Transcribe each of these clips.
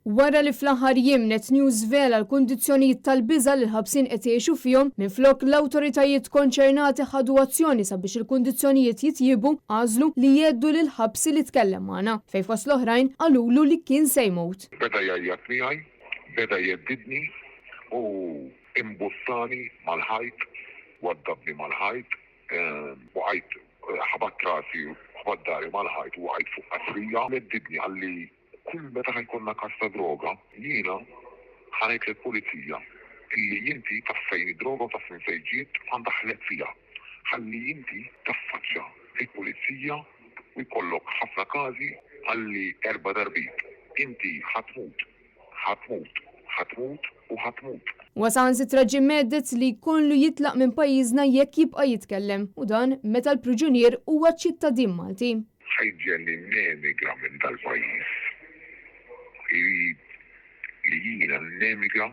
Wara li fl-aħħar jiem Net News vela l-kundizzjonijiet tal-biża' li l-ħabsin qed jgħixu fihom minflok l-awtoritajiet konċernati ħadu azzjoni sabiex il-kundizzjonijiet jitjiebu għażlu li jgħeddu lil ħabsi li tkellem magħna fejn fost l-oħrajn qalulu li kien se jmut. Beda jgħajjat miegħi, beda jeddidni u imbussani mal-ħajt, waddabni mal-ħajt, u għajt ħabat rasi ħabat dari mal-ħajt u għajt fuq qasrija, jeddidni għalli kull meta ħajkonna kas ta' droga, jiena ħanejt lill-pulizija illi inti taffejni droga u taffejn fejġiet għandha ħlet fija. Ħalli inti taffaċċja il-pulizija u jkollok ħafna każi għalli 4 darbiet. Inti ħatmut u ħatmut. Wasansitra ġie meddet li jkollu jitlaq minn pajjiżna jekk jibqa' jitkellem u dan meta l-priġunier huwa ċittadin Malti. Ħajġenni nemigra minn dal-pajjiż. Li jiena nemigra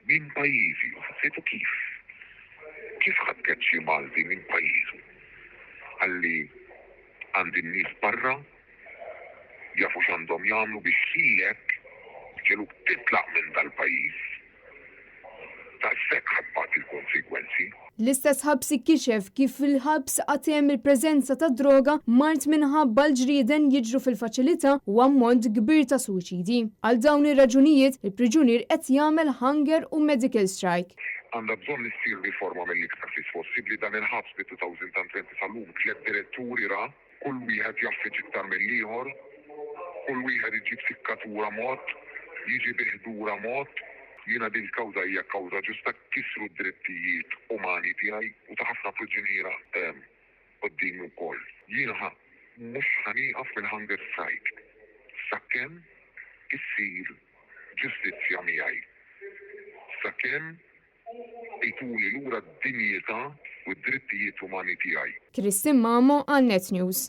minn pajjiżi, sejtu kif? Kif ħadket xi Malti minn pajjiżu? Għalli għandi n-nies barra jafu x'għandhom jagħmlu biex lilek ġeluk titlaq minn dal-pajjiż. Daqshekk ħabbat il-konsegwenzi. L-istess ħabsi kixef kif il-ħabs għatem il-preżenza ta' droga mart minħabba l-ġrieden jiġru fil-faċilità u ammont kbir ta' suċidi. Għal dawn ir-raġunijiet il-priġunier qed jagħmel hunger u medical strike. Għandha bżonn issir riforma mill-iktar fis possibbli dan il-ħabs bi 2020 sal-lum 3 diretturi ra, kull wieħed jaffiġ iktar mill-ieħor, kull wieħed iġib sikkatura mod, jiġi biħdura mod. Jiena din kawża hija kawża ġusta kisru d-drittijiet umani tiegħi u ta' ħafna priġuniera quddiem ukoll. Jiena mhux ħanieqaf mill-hunger strike sakemm issir ġustizzja miegħi. Sakemm ituli lura d-dinjità u d-drittijiet umani tiegħi. Kristin Mamo għal Net News.